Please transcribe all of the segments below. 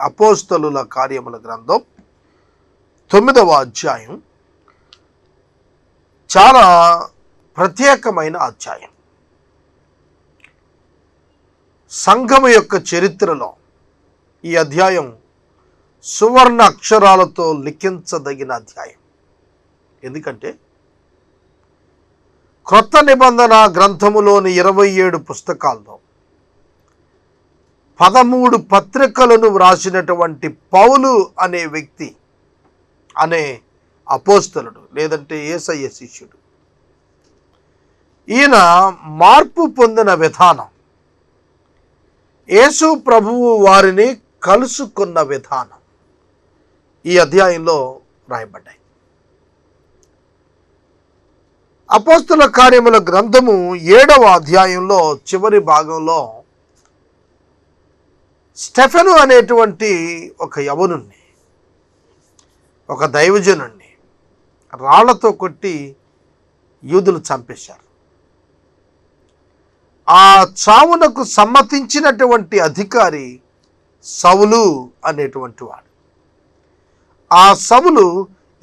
అపోస్తలుల కార్యముల గ్రంథం 9వ అధ్యాయం చాలా ప్రత్యేకమైన అధ్యాయం. సంఘము యొక్క చరిత్రలో ఈ అధ్యాయం సువర్ణ అక్షరాలతో లిఖించదగిన అధ్యాయం. ఎందుకంటే క్రొత్త నిబంధన గ్రంథములోని 27 పుస్తకాల్లో 13 పత్రికలను వ్రాసినటువంటి పౌలు అనే వ్యక్తి, అనే అపోస్తలుడు, లేదంటే యేసయ్య శిష్యుడు, ఈయన మార్పు పొందిన విధానం, యేసు ప్రభువు వారిని కలుసుకున్న విధానం ఈ అధ్యాయంలో రాయబడ్డాయి. అపోస్తల కార్యముల గ్రంథము 7వ అధ్యాయంలో చివరి భాగంలో స్టెఫెను అనేటువంటి ఒక యవనుణ్ణి, ఒక దైవజనుణ్ణి రాళ్లతో కొట్టి యూదులు చంపేశారు. ఆ చావునకు సమ్మతించినటువంటి అధికారి సౌలు అనేటువంటి వాడు. ఆ సౌలు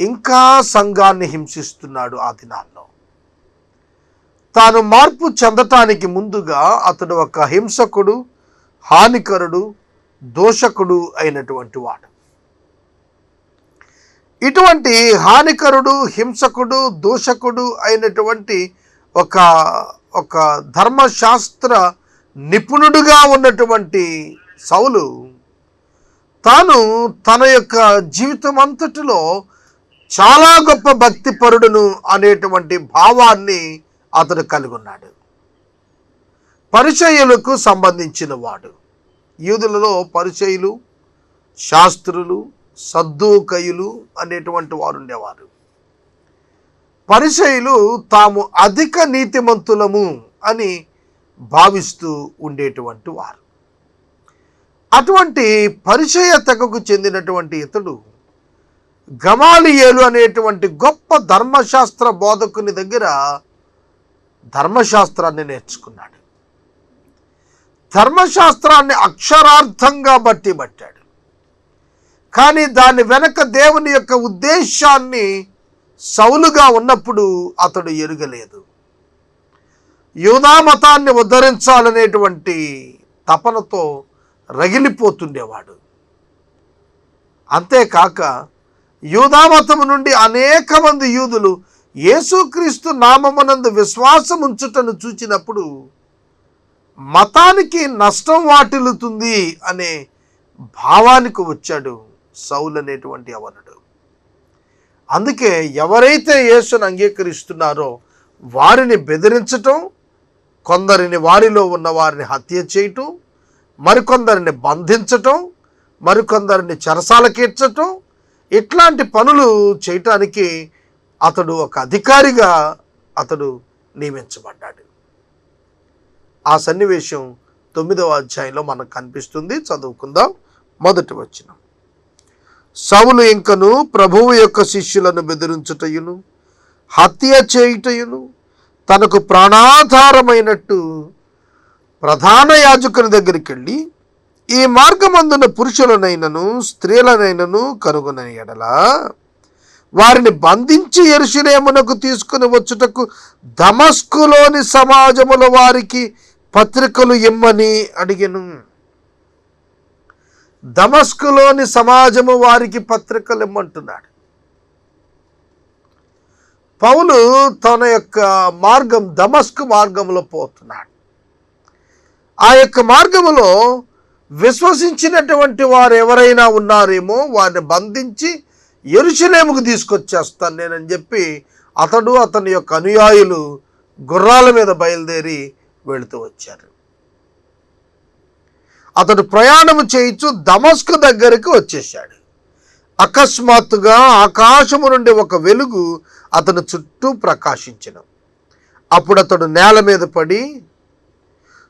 ఇంకా సంఘాన్ని హింసిస్తున్నాడు. ఆ దినాల్లో తాను మార్పు చెందటానికి ముందుగా అతడు ఒక హింసకుడు, హానికరుడు, దోషకుడు అయినటువంటి వాడు. ఇటువంటి హానికరుడు, హింసకుడు, దోషకుడు అయినటువంటి ఒక ధర్మశాస్త్ర నిపుణుడుగా ఉన్నటువంటి సౌలు తాను తన యొక్క జీవితం అంతటిలో చాలా గొప్ప భక్తిపరుడును అనేటువంటి భావాన్ని అతడు కలిగి ఉన్నాడు. పరిచయులకు సంబంధించిన వాడు. యూదులలో పరిచయులు, శాస్త్రులు, సద్దూకయులు అనేటువంటి వారు ఉండేవారు. పరిచయులు తాము అధిక నీతిమంతులము అని భావిస్తూ ఉండేటువంటి వారు. అటువంటి పరిచయ తెగకు చెందినటువంటి ఇతడు గమాలియేలు అనేటువంటి గొప్ప ధర్మశాస్త్ర బోధకుని దగ్గర ధర్మశాస్త్రాన్ని నేర్చుకున్నాడు. ధర్మశాస్త్రాన్ని అక్షరార్థంగా పట్టాడు. కానీ దాని వెనక దేవుని యొక్క ఉద్దేశాన్ని సౌలుగా ఉన్నప్పుడు అతడు ఎరుగలేదు. యూదా మతాన్ని ఉద్ధరించాలనేటువంటి తపనతో రగిలిపోతుండేవాడు. అంతేకాక యూదా మతము నుండి అనేక మంది యూదులు యేసుక్రీస్తు నామమునందు విశ్వాసం ఉంచుటను చూచినప్పుడు మతానికి నష్టం వాటిల్లుతుంది అనే భావానికి వచ్చాడు సౌలు అనేటువంటి యవనుడు. అందుకే ఎవరైతే యేసును అంగీకరిస్తున్నారో వారిని బెదిరించటం, కొందరిని వారిలో ఉన్న వారిని హత్య చేయటం, మరికొందరిని బంధించటం, మరికొందరిని చెరసాలకేర్చటం, ఇట్లాంటి పనులు చేయటానికి అతడు ఒక అధికారిగా అతడు నియమించబడ్డాడు. ఆ సన్నివేశం 9వ అధ్యాయంలో మనకు కనిపిస్తుంది. చదువుకుందాం. మొదటి వచనం. సౌలు ఇంకను ప్రభువు యొక్క శిష్యులను బెదిరించుటయును, హత్య చేయుటయును తనకు ప్రాణాధారమైనట్టు ప్రధాన యాజకుని దగ్గరికి వెళ్ళి, ఈ మార్గమందున పురుషులనైనను స్త్రీలనైనను కనుగొన ఎడల వారిని బంధించి యెరూషలేమునకు తీసుకుని వచ్చుటకు దమస్కులోని సమాజముల వారికి పత్రికలు ఇమ్మని అడిగెను. దమస్కులోని సమాజము వారికి పత్రికలు ఇమ్మంటున్నాడు. పౌలు తన యొక్క మార్గం దమస్కు మార్గంలో పోతున్నాడు. ఆ యొక్క మార్గములో విశ్వసించినటువంటి వారు ఎవరైనా ఉన్నారేమో వారిని బంధించి యెరూషలేముకు తీసుకొచ్చేస్తాను నేనని చెప్పి అతడు అతని యొక్క అనుయాయులు గుర్రాల మీద బయలుదేరి వెళుతూ వచ్చారు. అతడు ప్రయాణం చేయించు దమస్కు దగ్గరికి వచ్చేసాడు. అకస్మాత్తుగా ఆకాశము నుండి ఒక వెలుగు అతని చుట్టూ ప్రకాశించెను. అప్పుడు అతడు నేల మీద పడి,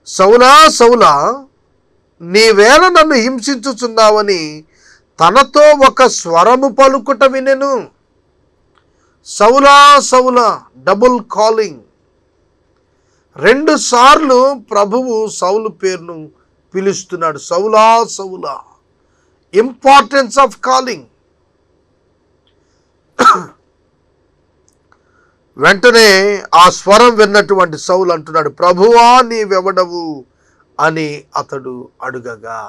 సౌలా సౌలా, నీవేళ నన్ను హింసించుచున్నావని తనతో ఒక స్వరము పలుకుట వినెను. సౌలా సౌలా, డబుల్ కాలింగ్. 2 సార్లు ప్రభువు సౌలు పేరును పిలుస్తున్నాడు. సౌలా సౌలా, ఇంపార్టెన్స్ ఆఫ్ కాలింగ్. వెంటనే ఆ స్వరం విన్నటువంటి సౌలు అంటున్నాడు, ప్రభువా నీవెవడవు అని అతడు అడుగగా,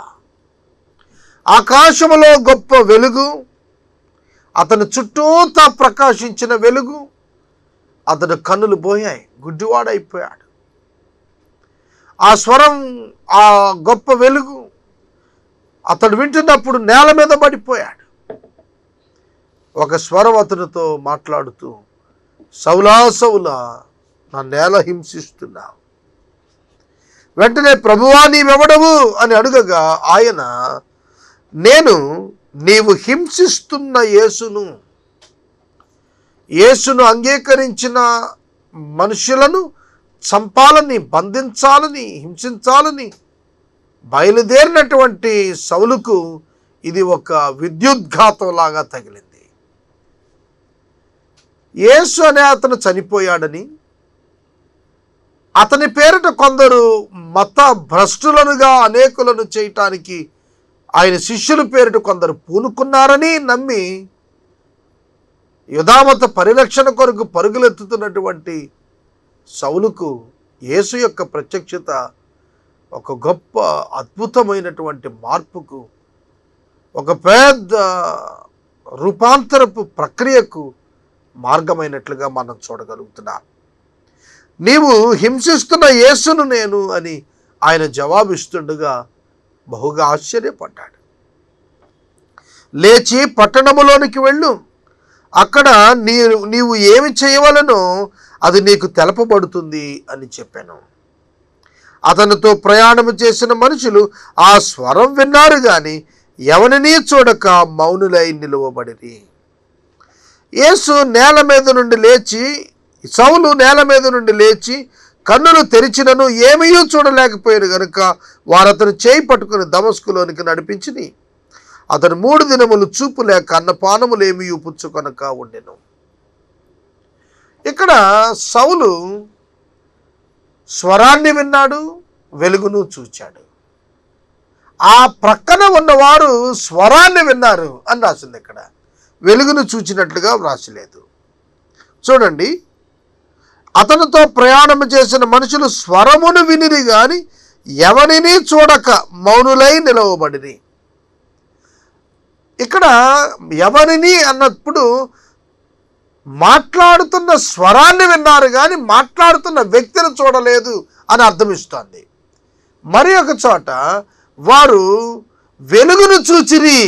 ఆకాశములో గొప్ప వెలుగు, అతని చుట్టూతా ప్రకాశించిన వెలుగు, అతడు కన్నులు పోయాయి, గుడ్డివాడైపోయాడు. ఆ స్వరం, ఆ గొప్ప వెలుగు అతడు వింటున్నప్పుడు నేల మీద పడిపోయాడు. ఒక స్వరం అతనితో మాట్లాడుతూ, సౌలా సౌలా నా నేల హింసిస్తున్నావు. వెంటనే ప్రభువా నీవెవడవు అని అడుగగా ఆయన, నేను నీవు హింసిస్తున్న యేసును అంగీకరించిన మనుషులను చంపాలని, బంధించాలని, హింసించాలని బయలుదేరినటువంటి సౌలుకు ఇది ఒక విద్యుద్ఘాతంలాగా తగిలింది. యేసు అనే అతను చనిపోయాడని, అతని పేరిట కొందరు మత భ్రష్టులనుగా అనేకులను చేయటానికి ఆయన శిష్యుల పేరిట కొందరు పూనుకున్నారని నమ్మి యూదామత పరిరక్షణ కొరకు పరుగులెత్తుతున్నటువంటి సౌలుకు యేసు యొక్క ప్రత్యక్షత ఒక గొప్ప అద్భుతమైనటువంటి మార్పుకు, ఒక పెద్ద రూపాంతరపు ప్రక్రియకు మార్గమైనట్లుగా మనం చూడగలుగుతున్నాం. నీవు హింసిస్తున్న యేసును నేను అని ఆయన జవాబిస్తుండగా బహుగా ఆశ్చర్యపడ్డాడు. లేచి పట్టణములోనికి వెళ్ళు, అక్కడ నీవు ఏమి చేయవలనో అది నీకు తెలపబడుతుంది అని చెప్పాను. అతనితో ప్రయాణము చేసిన మనుషులు ఆ స్వరం విన్నారు గాని ఎవరినీ చూడక మౌనులై నిలువబడిరి. సౌలు నేల మీద నుండి లేచి కన్నులు తెరిచినను ఏమీ చూడలేకపోయాడు గనుక వారతను చేయి పట్టుకుని దమస్కులోనికి నడిపించి అతను 3 దినములు చూపు లేక అన్నపానములేమీ పుచ్చుకొనక ఉండెను. ఇక్కడ సౌలు స్వరాన్ని విన్నాడు, వెలుగును చూచాడు. ఆ ప్రక్కన ఉన్నవారు స్వరాన్ని విన్నారు అని రాసింది, ఇక్కడ వెలుగును చూచినట్లుగా వ్రాసలేదు. చూడండి, అతనితో ప్రయాణం చేసిన మనుషులు స్వరమును వినిరి గాని ఎవరిని చూడక మౌనులై నిలవబడిరి. ఇక్కడ ఎవరిని అన్నప్పుడు మాట్లాడుతున్న స్వరాన్ని విన్నారు కానీ మాట్లాడుతున్న వ్యక్తిని చూడలేదు అని అర్థమిస్తోంది. మరి ఒక చోట వారు వెలుగును చూచిరి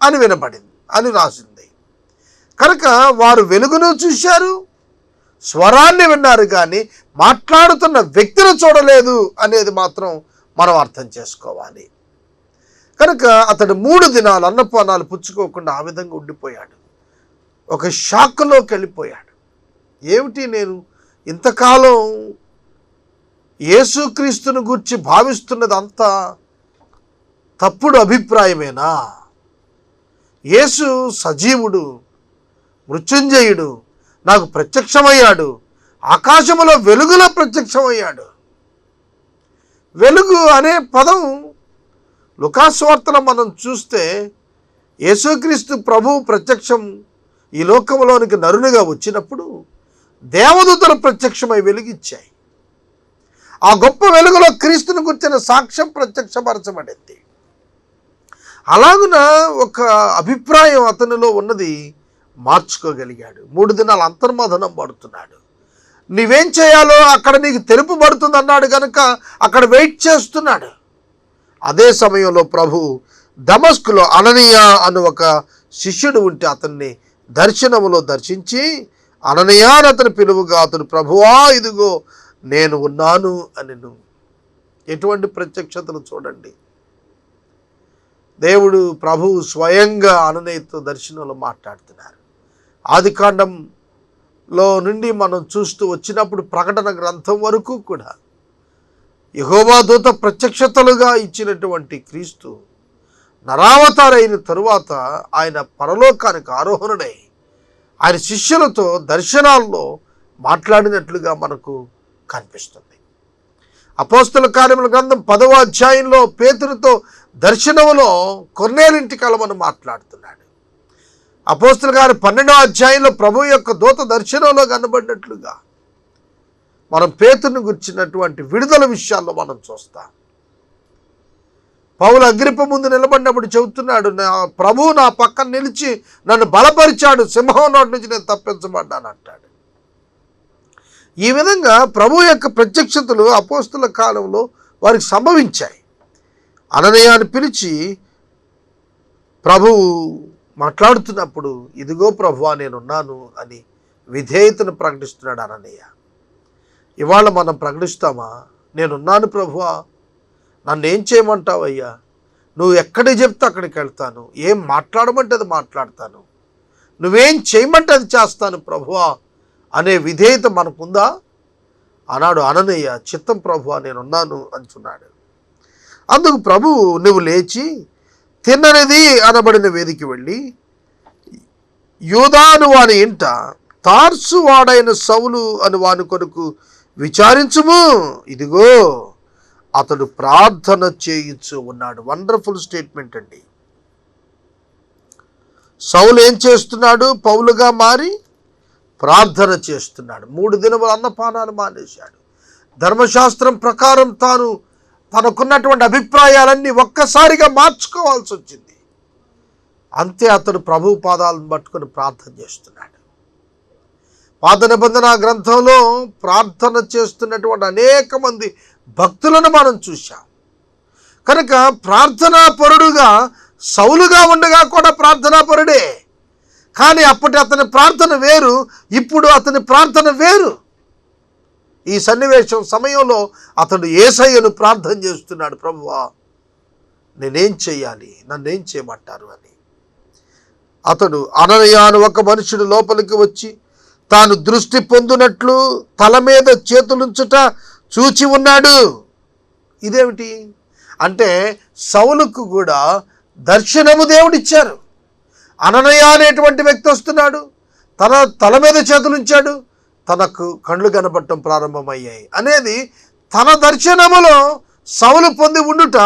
అని వినపడింది అని రాసింది. కనుక వారు వెలుగును చూశారు, స్వరాన్ని విన్నారు కానీ మాట్లాడుతున్న వ్యక్తిని చూడలేదు అనేది మాత్రం మనం అర్థం చేసుకోవాలి. కనుక అతడు 3 దినాలు అన్నపానాలు పుచ్చుకోకుండా ఆ విధంగా ఉండిపోయాడు. ఒక షాక్లోకి వెళ్ళిపోయాడు. ఏమిటి, నేను ఇంతకాలం యేసుక్రీస్తుని గురించి భావిస్తున్నది అంతా తప్పుడు అభిప్రాయమేనా? యేసు సజీవుడు, మృత్యుంజయుడు, నాకు ప్రత్యక్షమయ్యాడు, ఆకాశములో వెలుగులో ప్రత్యక్షమయ్యాడు. వెలుగు అనే పదం లూకాసువార్తలో మనం చూస్తే యేసుక్రీస్తు ప్రభువు ప్రత్యక్షం ఈ లోకంలోనికి నరునిగా వచ్చినప్పుడు దేవదూతలు ప్రత్యక్షమై వెలుగిచ్చాయి. ఆ గొప్ప వెలుగులో క్రీస్తుని గురించిన సాక్ష్యం ప్రత్యక్షపరచబడింది. అలాగున ఒక అభిప్రాయం అతనిలో ఉన్నది మార్చుకోగలిగాడు. 3 దినాలు అంతర్మథనం పడుతున్నాడు. నీవేం చేయాలో అక్కడ నీకు తెలుపబడుతుంది అన్నాడు కనుక అక్కడ వెయిట్ చేస్తున్నాడు. అదే సమయంలో ప్రభు దమస్కులో అననీయ అను ఒక శిష్యుడు ఉంటే అతన్ని దర్శనములో దర్శించి అననీయ అని అతని పిలువుగా అతడు ప్రభువా ఇదిగో నేను ఉన్నాను అని. ఎటువంటి ప్రత్యక్షతలు చూడండి. దేవుడు ప్రభువు స్వయంగా అననీయతో దర్శనంలో మాట్లాడుతున్నారు. ఆదికాండంలో నుండి మనం చూస్తూ వచ్చినప్పుడు ప్రకటన గ్రంథం వరకు కూడా యెహోవా దూత ప్రత్యక్షతలుగా ఇచ్చినటువంటి క్రీస్తు నరావతారైన తరువాత ఆయన పరలోకానికి ఆరోహణుడై ఆయన శిష్యులతో దర్శనాల్లో మాట్లాడినట్లుగా మనకు కనిపిస్తుంది. అపోస్తల కార్యముల గ్రంథం 10వ అధ్యాయంలో పేతురుతో దర్శనములో కొర్నేలింటి కలమని మాట్లాడుతున్నాడు. అపోస్తలుల గారి 12వ అధ్యాయంలో ప్రభు యొక్క దూత దర్శనంలో కనబడినట్లుగా మనం పేతురుని గురించినటువంటి విడుదల విషయాల్లో మనం చూస్తాం. పౌలు అగ్రిప్ప ముందు నిలబడినప్పుడు చెబుతున్నాడు, నా ప్రభువు నా పక్కన నిలిచి నన్ను బలపరిచాడు, సింహం నోటి నుంచి నేను తప్పించబడ్డాను అంటాడు. ఈ విధంగా ప్రభు యొక్క ప్రత్యక్షతలు అపోస్తలుల కాలంలో వారికి సంభవించాయి. అననీయాను పిలిచి ప్రభువు మాట్లాడుతున్నప్పుడు, ఇదిగో ప్రభువా నేనున్నాను అని విధేయతను ప్రకటిస్తున్నాడు అననీయ. ఇవాళ మనం ప్రకటిస్తామా? నేనున్నాను ప్రభువా, నన్ను ఏం చేయమంటావయ్యా, నువ్వు ఎక్కడికి చెప్తే అక్కడికి వెళ్తాను, ఏం మాట్లాడమంటే అది మాట్లాడతాను, నువ్వేం చేయమంటే అది చేస్తాను ప్రభువా అనే విధేయత మనకుందా? అన్నాడు అననీయ. చిత్తం ప్రభువా నేనున్నాను అంటున్నాడు. అందుకు ప్రభువు, నువ్వు లేచి తిన్ననిది అనబడిన వేదిక వెళ్ళి యూదాను వాని ఇంట తార్సు వాడైన సౌలు అని వాని కొరకు విచారించుము, ఇదిగో అతడు ప్రార్థన చేయించు ఉన్నాడు. వండర్ఫుల్ స్టేట్మెంట్ అండి. సౌలు ఏం చేస్తున్నాడు? పౌలుగా మారి ప్రార్థన చేస్తున్నాడు. 3 దినములు అన్నపానాలు మానేశాడు. ధర్మశాస్త్రం ప్రకారం తనకున్నటువంటి అభిప్రాయాలన్నీ ఒక్కసారిగా మార్చుకోవాల్సి వచ్చింది. అంతే అతడు ప్రభు పాదాలను పట్టుకొని ప్రార్థన చేస్తున్నాడు. పాత నిబంధన గ్రంథంలో ప్రార్థన చేస్తున్నటువంటి అనేక మంది భక్తులను మనం చూశాం. కనుక ప్రార్థనా పరుడుగా సౌలుగా ఉండగా కూడా ప్రార్థనా పరుడే. కానీ అప్పటి అతని ప్రార్థన వేరు, ఇప్పుడు అతని ప్రార్థన వేరు. ఈ సన్నివేశం సమయంలో అతడు యేసయ్యను ప్రార్థన చేస్తున్నాడు, ప్రభువా నేనేం చేయాలి, నన్నేం చేయమంటారు అని. అతడు అననీయాను ఒక మనుషుడు లోపలికి వచ్చి తాను దృష్టి పొందినట్లు తల మీద చేతులుంచుట చూచి ఉన్నాడు. ఇదేమిటి అంటే సౌలుకు కూడా దర్శనము దేవుడిచ్చారు. అననీయ అనేటువంటి వ్యక్తి వస్తున్నాడు, తన తల మీద చేతులుంచాడు, తనకు కళ్ళు కనపడటం ప్రారంభమయ్యాయి అనేది తన దర్శనములో సౌలు పొంది ఉండుట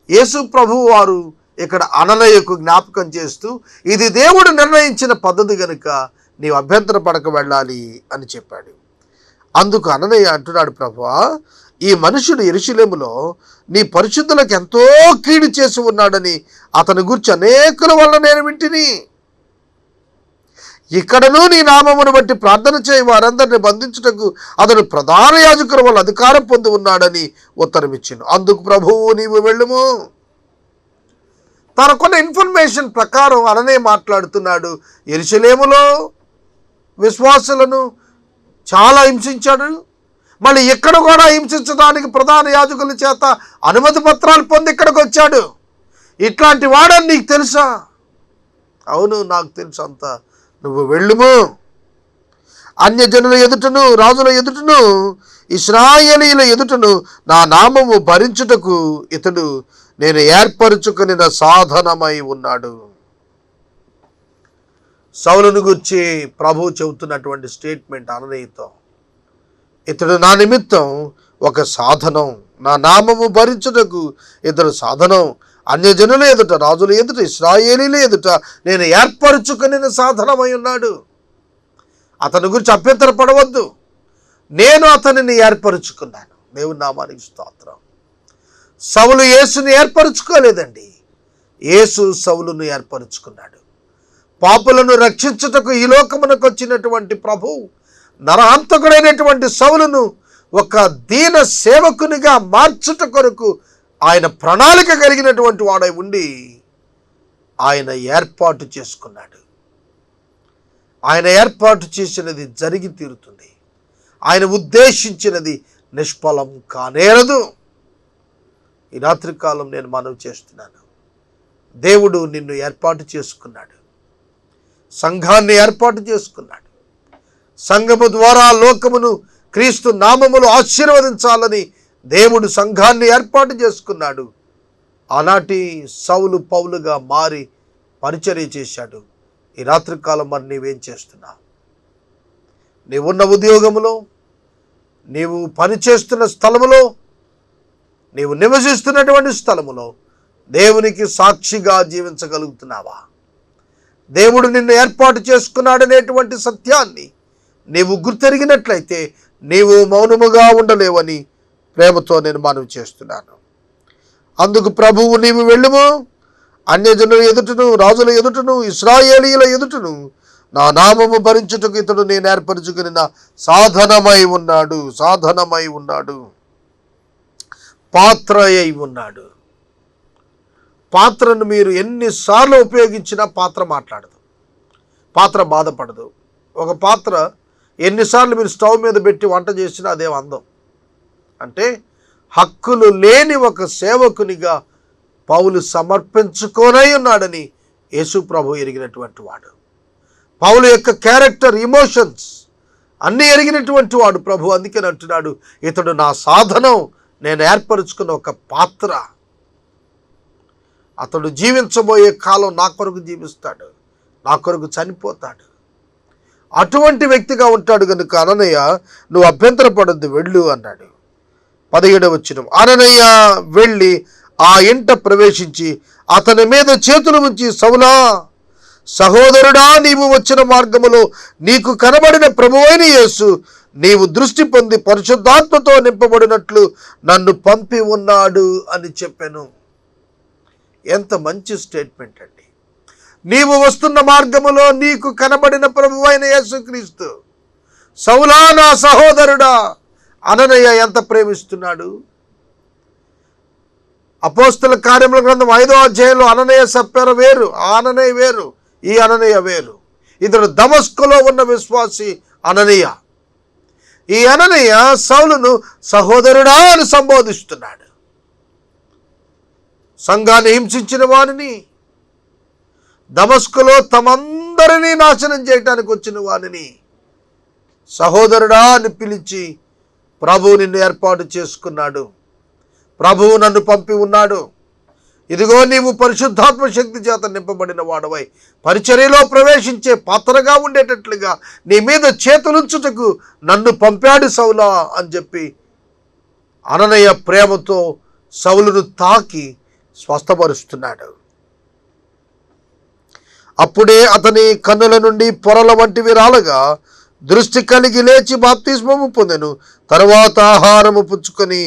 యేసు ప్రభువు వారు ఇక్కడ అననీయకు జ్ఞాపకం చేస్తూ, ఇది దేవుడు నిర్ణయించిన పద్ధతి కనుక నీవు అభ్యంతర పడక వెళ్ళాలి అని చెప్పాడు. అందుకు అననీయ అంటున్నాడు, ప్రభువా ఈ మనుషుడు యెరూషలేములో నీ పరిశుద్ధులకు ఎంతో కీడు చేసి ఉన్నాడని అతని గురించి అనేకుల వల్ల నేను వింటిని. ఇక్కడను నీ నామమును బట్టి ప్రార్థన చేయి వారందరిని బంధించుటకు అతడు ప్రధాన యాజకుల వల్ల అధికారం పొంది ఉన్నాడని ఉత్తరం ఇచ్చిండు. అందుకు ప్రభువు నీవు వెళ్ళుము. తనకున్న ఇన్ఫర్మేషన్ ప్రకారం అననీయ మాట్లాడుతున్నాడు. యెరూషలేములో విశ్వాసులను చాలా హింసించాడు, మళ్ళీ ఇక్కడ కూడా హింసించడానికి ప్రధాన యాజకుల చేత అనుమతి పత్రాలు పొంది ఇక్కడికి వచ్చాడు. ఇట్లాంటి వాడని నీకు తెలుసా? అవును నాకు తెలుసు అంతా, నువ్వు వెళ్ళుము. అన్యజనుల ఎదుటను రాజుల ఎదుటను ఇశ్రాయేలీయుల ఎదుటను నా నామము భరించుటకు ఇతడు నేను ఏర్పరచుకుని సాధనమై ఉన్నాడు. సౌలును గురించి ప్రభు చెబుతున్నటువంటి స్టేట్మెంట్ అననీయతో, ఇతడు నా నిమిత్తం ఒక సాధనం, నా నామము భరించుటకు ఇతడు సాధనం, అన్యజనుల ఎదుట రాజుల ఎదుట ఇశ్రాయేలీల ఎదుట నేను ఏర్పరచుకుని సాధనమై ఉన్నాడు. అతని గురించి అభ్యంతర పడవద్దు, నేను అతనిని ఏర్పరచుకున్నాను. దేవుని నామానికి స్తోత్రం. సౌలు యేసుని ఏర్పరచుకోలేదండి, యేసు సౌలును ఏర్పరచుకున్నాడు. పాపులను రక్షించుటకు ఈ లోకమునకు వచ్చినటువంటి ప్రభు నరహంతకుడైనటువంటి సౌలును ఒక దీన సేవకునిగా మార్చుట కొరకు ఆయన ప్రణాళిక కలిగినటువంటి వాడై ఉండి ఆయన ఏర్పాటు చేసుకున్నాడు. ఆయన ఏర్పాటు చేసినది జరిగి తీరుతుంది. ఆయన ఉద్దేశించినది నిష్ఫలం కానేరదు. ఈ రాత్రికాలం నేను మనవి చేస్తున్నాను, దేవుడు నిన్ను ఏర్పాటు చేసుకున్నాడు, సంఘాన్ని ఏర్పాటు చేసుకున్నాడు. సంఘము ద్వారా లోకమును క్రీస్తు నామములో ఆశీర్వదించాలని దేవుడు సంఘాన్ని ఏర్పాటు చేసుకున్నాడు. ఆనాటి సౌలు పౌలుగా మారి పరిచర్య చేశాడు. ఈ రాత్రికాలం మరి నీవేం చేస్తున్నావు? నీవున్న ఉద్యోగములో, నీవు పనిచేస్తున్న స్థలములో, నీవు నివసిస్తున్నటువంటి స్థలములో దేవునికి సాక్షిగా జీవించగలుగుతున్నావా? దేవుడు నిన్ను ఏర్పాటు చేసుకున్నాడనేటువంటి సత్యాన్ని నీవు గుర్తెరిగినట్లయితే నీవు మౌనముగా ఉండలేవని ప్రేమతో నేను మనవి చేస్తున్నాను. అందుకు ప్రభువు, నీవు వెళ్ళుము, అన్యజనుల ఎదుటను, రాజుల ఎదుటను, ఇశ్రాయేలీయుల ఎదుటను నా నామము భరించుటకు ఇతడు నేను ఏర్పరచుకుని నా సాధనమై ఉన్నాడు, పాత్ర అయి ఉన్నాడు. పాత్రను మీరు ఎన్నిసార్లు ఉపయోగించినా పాత్ర మాట్లాడదు, పాత్ర బాధపడదు. ఒక పాత్ర ఎన్నిసార్లు మీరు స్టవ్ మీద పెట్టి వంట చేసినా అదే అందం. అంటే హక్కులు లేని ఒక సేవకునిగా పౌలు సమర్పించుకోనై ఉన్నాడని యేసు ప్రభు ఎరిగినటువంటి వాడు. పౌలు యొక్క క్యారెక్టర్, ఇమోషన్స్ అన్నీ ఎరిగినటువంటి వాడు ప్రభు. అందుకని అంటున్నాడు, ఇతడు నా సాధనం, నేను ఏర్పరుచుకున్న ఒక పాత్ర. అతడు జీవించబోయే కాలం నా కొరకు జీవిస్తాడు, నా కొరకు చనిపోతాడు. అటువంటి వ్యక్తిగా ఉంటాడు కనుక అననయ్య, నువ్వు అభ్యంతరపడొద్దు, వెళ్ళు అన్నాడు. 17వ వచనం, అననయ్య వెళ్ళి ఆ ఇంట ప్రవేశించి అతని మీద చేతులు ఉంచి, సౌలా, సహోదరుడా, నీవు వచ్చిన మార్గములో నీకు కనబడిన ప్రభువైన యేసు నీవు దృష్టి పొంది పరిశుద్ధాత్మతో నింపబడినట్లు నన్ను పంపి ఉన్నాడు అని చెప్పాను. ఎంత మంచి స్టేట్మెంట్ అండి. నీవు వస్తున్న మార్గములో నీకు కనబడిన ప్రభువైన యేసుక్రీస్తు, సౌలా నా సహోదరుడా. అననయ్య ఎంత ప్రేమిస్తున్నాడు. అపోస్తల కార్యముల గ్రంథం 5వ అధ్యాయంలో అననయ్య సప్పెర వేరు, ఆ అననయ్య వేరు, ఈ అననయ్య వేరు. ఇతడు దమస్కులో ఉన్న విశ్వాసి అననయ్య. ఈ అననయ్య సౌలును సహోదరుడా అని సంబోధిస్తున్నాడు. సంఘాన్ని హింసించిన వారిని, దమస్కులో తమందరినీ నాశనం చేయటానికి వచ్చిన వారిని సహోదరుడా అని పిలిచి, ప్రభువు నిన్ను ఏర్పాటు చేసుకున్నాడు, ప్రభువు నన్ను పంపి ఉన్నాడు, ఇదిగో నీవు పరిశుద్ధాత్మ శక్తి చేత నింపబడిన వాడవై పరిచర్యలో ప్రవేశించే పాత్రగా ఉండేటట్లుగా నీ మీద చేతులుంచుటకు నన్ను పంపాడు సౌలా అని చెప్పి అననయ్య ప్రేమతో సౌలును తాకి స్వస్థపరుస్తున్నాడు. అప్పుడే అతని కన్నుల నుండి పొరల వంటివి రాలగా దృష్టి కలిగి లేచి బాప్తిస్మము పొందెను. తరువాత ఆహారము పుచ్చుకొని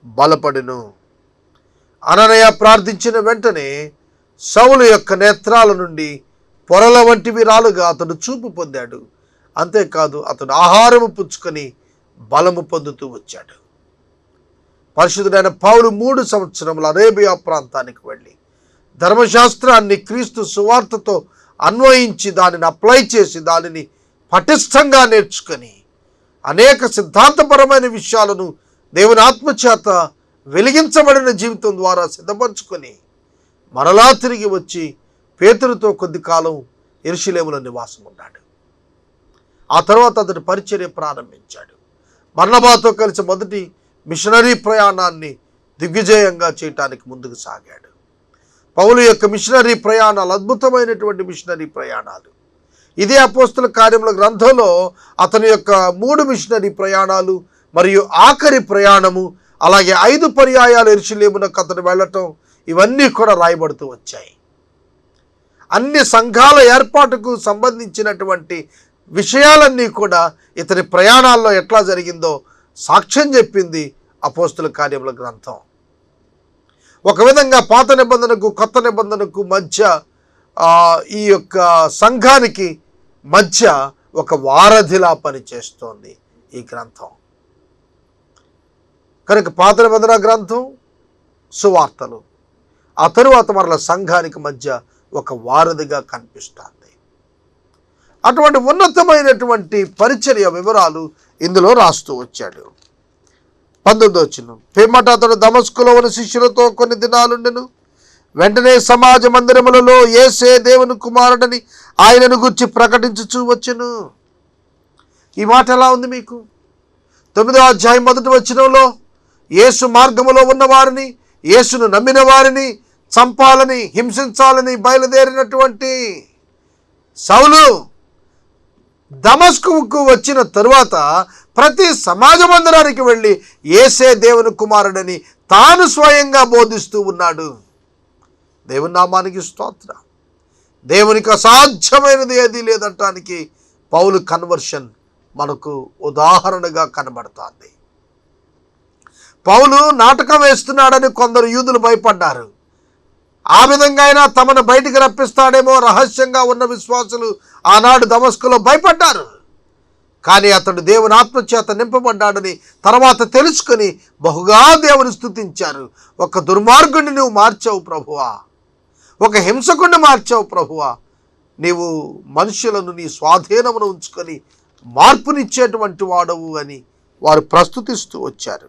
బలపడెను. అననయ్య ప్రార్థించిన వెంటనే సౌలు యొక్క నేత్రాల నుండి పొరల వంటివి రాలుగా అతడు చూపు పొందాడు. అంతేకాదు, అతడు ఆహారము పుచ్చుకొని బలము పొందుతూ వచ్చాడు. పరిశుద్ధుడైన పౌలు 3 సంవత్సరముల అరేబియా ప్రాంతానికి వెళ్ళి ధర్మశాస్త్రాన్ని క్రీస్తు సువార్తతో అన్వయించి దానిని అప్లై చేసి దానిని పటిష్టంగా నేర్చుకొని అనేక సిద్ధాంతపరమైన విషయాలను దేవుని ఆత్మచేత వెలిగించబడిన జీవితం ద్వారా సిద్ధపరచుకొని మరలా తిరిగి వచ్చి పేతురుతో కొద్ది కాలం యెరూషలేములో నివాసం ఉన్నాడు. ఆ తర్వాత అతడు పరిచర్య ప్రారంభించాడు. బర్నబాతో కలిసి మొదటి మిషనరీ ప్రయాణాన్ని దిగ్విజయంగా చేయటానికి ముందుకు సాగాడు. పౌలు యొక్క మిషనరీ ప్రయాణాలు అద్భుతమైనటువంటి మిషనరీ ప్రయాణాలు. ఇదే అపోస్తల కార్యముల గ్రంథంలో అతని యొక్క 3 మిషనరీ ప్రయాణాలు మరియు ఆఖరి ప్రయాణము, అలాగే 5 పర్యాయాలు యెరూషలేమునకు అతను వెళ్ళటం, ఇవన్నీ కూడా రాయబడుతూ వచ్చాయి. అన్ని సంఘాల ఏర్పాటుకు సంబంధించినటువంటి విషయాలన్నీ కూడా ఇతని ప్రయాణాల్లో ఎట్లా జరిగిందో సాక్ష్యం చెప్పింది అపోస్తల కార్యముల గ్రంథం. ఒక విధంగా పాత నిబంధనకు కొత్త నిబంధనకు మధ్య, ఈ యొక్క సంఘానికి మధ్య ఒక వారధిలా పనిచేస్తోంది ఈ గ్రంథం. కనుక పాత నిబంధన గ్రంథం, సువార్తలు, ఆ తరువాత మరల సంఘానికి మధ్య ఒక వారధిగా కనిపిస్తుంది. అటువంటి ఉన్నతమైనటువంటి పరిచర్య వివరాలు ఇందులో రాస్తూ వచ్చాడు. 19వ వచనం, పిమ్మట అతడు దమస్కులో ఉన్న శిష్యులతో కొన్ని దినాలుండెను. వెంటనే సమాజ మందిరములలో యేసే దేవుని కుమారుడని ఆయనను గురించి ప్రకటించుచూ వచ్చెను. ఈ మాట ఎలా ఉంది మీకు? 9వ అధ్యాయం 1వ వచనంలో యేసు మార్గములో ఉన్న వారిని, యేసును నమ్మిన వారిని చంపాలని, హింసించాలని బయలుదేరినటువంటి సౌలు దమస్కుకు వచ్చిన తరువాత ప్రతి సమాజ మందిరానికి వెళ్ళి యేసే దేవుని కుమారుడని తాను స్వయంగా బోధిస్తూ ఉన్నాడు. దేవుని నామానికి స్తోత్రం. దేవునికి అసాధ్యమైనది ఏదీ లేదనటానికి పౌలు కన్వర్షన్ మనకు ఉదాహరణగా కనబడుతోంది. పౌలు నాటకం వేస్తున్నాడని కొందరు యూదులు భయపడ్డారు. ఆ విధంగా అయినా తమను బయటికి రప్పిస్తాడేమో రహస్యంగా ఉన్న విశ్వాసులు ఆనాడు దమస్కులో భయపడ్డారు. కానీ అతడు దేవుని ఆత్మచేత నింపబడ్డాడని తర్వాత తెలుసుకొని బహుగా దేవుని స్తుతించారు. ఒక దుర్మార్గుడిని నువ్వు మార్చావు ప్రభువా, ఒక హింసకుడిని మార్చావు ప్రభువా, నీవు మనుషులను నీ స్వాధీనమును ఉంచుకొని మార్పునిచ్చేటువంటి వాడవు అని వారు ప్రస్తుతిస్తూ వచ్చారు.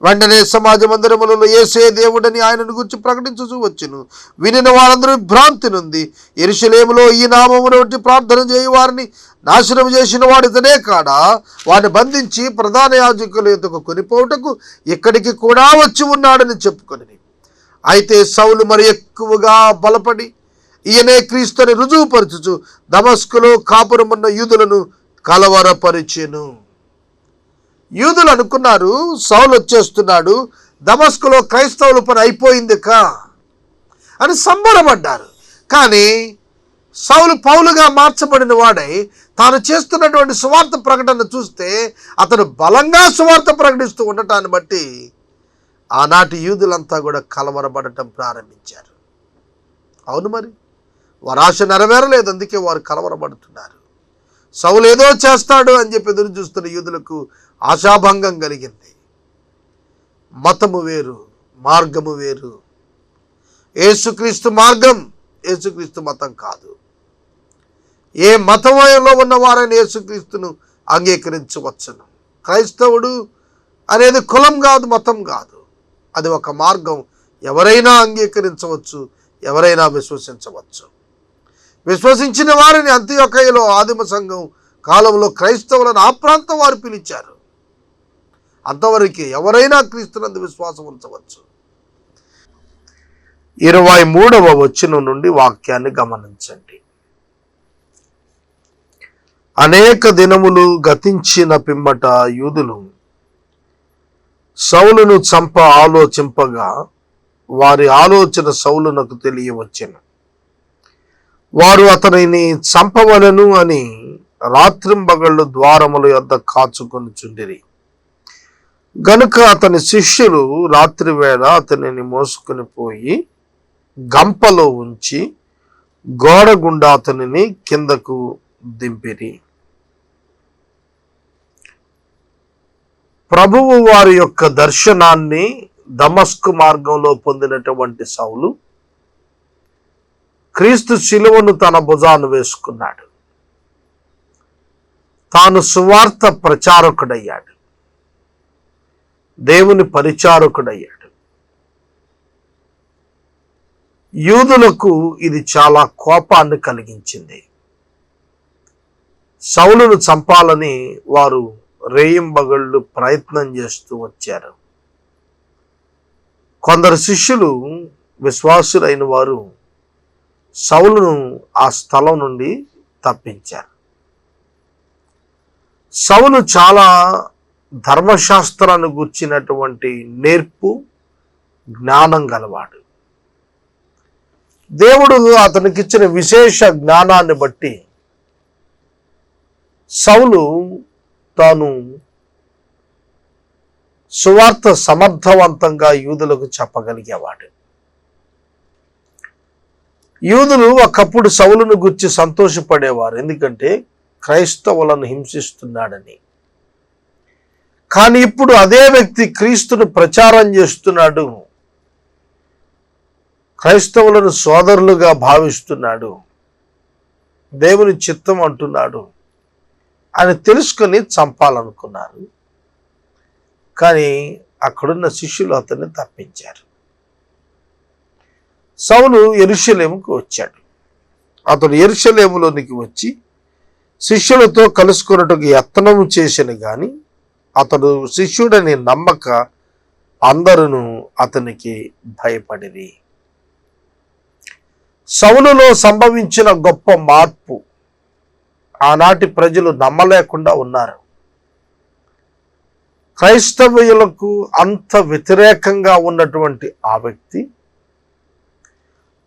వెంటనే సమాజ మందిరములలో యేసే దేవుడని ఆయనను గురించి ప్రకటించుచూ వచ్చును. వినిన వారందరూ భ్రాంతి నుండి యెరూషలేములో ఈ నామమును బట్టి ప్రార్థన చేయి వారిని నాశనం చేసిన వాడు ఇతనే కాడా, వాడిని బంధించి ప్రధాన యాజకుల యొద్దకు కొనిపోవుటకు ఇక్కడికి కూడా వచ్చి ఉన్నాడని చెప్పుకొని, అయితే సౌలు మరి ఎక్కువగా బలపడి ఈయనే క్రీస్తుని రుజువుపరచుచు దమస్కులో కాపురమున్న యూదులను కలవరపరిచెను. యూదులు అనుకున్నారు సౌలు వచ్చేస్తున్నాడు, దమస్కులో క్రైస్తవుల పని అయిపోయింది అని సంబరపడ్డారు. కానీ సౌలు పౌలుగా మార్చబడిన వాడై తాను చేస్తున్నటువంటి సువార్త ప్రకటన చూస్తే అతను బలంగా సువార్త ప్రకటిస్తూ ఉండటాన్ని బట్టి ఆనాటి యూదులంతా కూడా కలవరపడటం ప్రారంభించారు. అవును, మరి వారి ఆశ నెరవేరలేదు, అందుకే వారు కలవరపడుతున్నారు. సౌలు ఏదో చేస్తాడు అని చెప్పి ఎదురు చూస్తున్న యూదులకు ఆశాభంగం కలిగింది. మతము వేరు, మార్గము వేరు. యేసుక్రీస్తు మార్గం, యేసుక్రీస్తు మతం కాదు. ఏ మతంలో ఉన్నవారైనా యేసుక్రీస్తును అంగీకరించవచ్చును. క్రైస్తవుడు అనేది కులం కాదు, మతం కాదు, అది ఒక మార్గం. ఎవరైనా అంగీకరించవచ్చు, ఎవరైనా విశ్వసించవచ్చు. విశ్వసించిన వారిని అంతియోకయలో ఆదిమ సంఘం కాలంలో క్రైస్తవులను ఆ ప్రాంతం వారు పిలిచారు. అంతవరకు ఎవరైనా క్రీస్తునందు విశ్వాసం ఉంచవచ్చు. 23వ వచనం నుండి వాక్యాన్ని గమనించండి. అనేక దినములు గతించిన పిమ్మట యూదులు సౌలును చంప ఆలోచింపగా వారి ఆలోచన సౌలునకు తెలియవచ్చెను. వారు అతనిని చంపవలెను అని రాత్రింబగళ్ళు ద్వారముల యొద్ద కాచుకొనుచుండిరి. గనుక అతని శిష్యులు రాత్రివేళ అతనిని మోసుకొని పోయి గంపలో ఉంచి గోడ గుండా అతనిని కిందకు దింపిరి. ప్రభువు వారి యొక్క దర్శనాన్ని దమస్కు మార్గంలో పొందినటువంటి సౌలు క్రీస్తు శిలువను తన భుజాన వేసుకున్నాడు. తాను సువార్త ప్రచారకుడయ్యాడు, దేవుని పరిచారకుడయ్యాడు. యూదులకు ఇది చాలా కోపాన్ని కలిగించింది. సౌలును చంపాలని వారు రేయింబగళ్ళు ప్రయత్నం చేస్తూ వచ్చారు. కొందరు శిష్యులు, విశ్వాసులైన వారు సౌలును ఆ స్థలం నుండి తప్పించారు. సౌలు చాలా ధర్మశాస్త్రాన్ని గూర్చినటువంటి నేర్పు, జ్ఞానం గలవాడు. దేవుడు అతనికిచ్చిన విశేష జ్ఞానాన్ని బట్టి సౌలు తాను సువార్త సమర్థవంతంగా యూదులకు చెప్పగలిగేవాడు. యూదులు ఒకప్పుడు సౌలును గురించి సంతోషపడేవారు, ఎందుకంటే క్రైస్తవులను హింసిస్తున్నాడని. కానీ ఇప్పుడు అదే వ్యక్తి క్రీస్తును ప్రచారం చేస్తున్నాడు, క్రైస్తవులను సోదరులుగా భావిస్తున్నాడు, దేవుని చిత్తం అంటున్నాడు అని తెలుసుకొని చంపాలనుకున్నారు. కానీ అక్కడున్న శిష్యులు అతన్ని తప్పించారు. సౌలు యెరూషలేముకు వచ్చాడు. అతడు యెరూషలేములోనికి వచ్చి శిష్యులతో కలుసుకున్నట్టుకు యత్నము చేసిన గాని అతడు శిష్యుడని నమ్మక అందరూ అతనికి భయపడిరి. సౌలులో సంభవించిన గొప్ప మార్పు ఆనాటి ప్రజలు నమ్మలేకుండా ఉన్నారు. క్రైస్తవులకు అంత వ్యతిరేకంగా ఉన్నటువంటి ఆ వ్యక్తి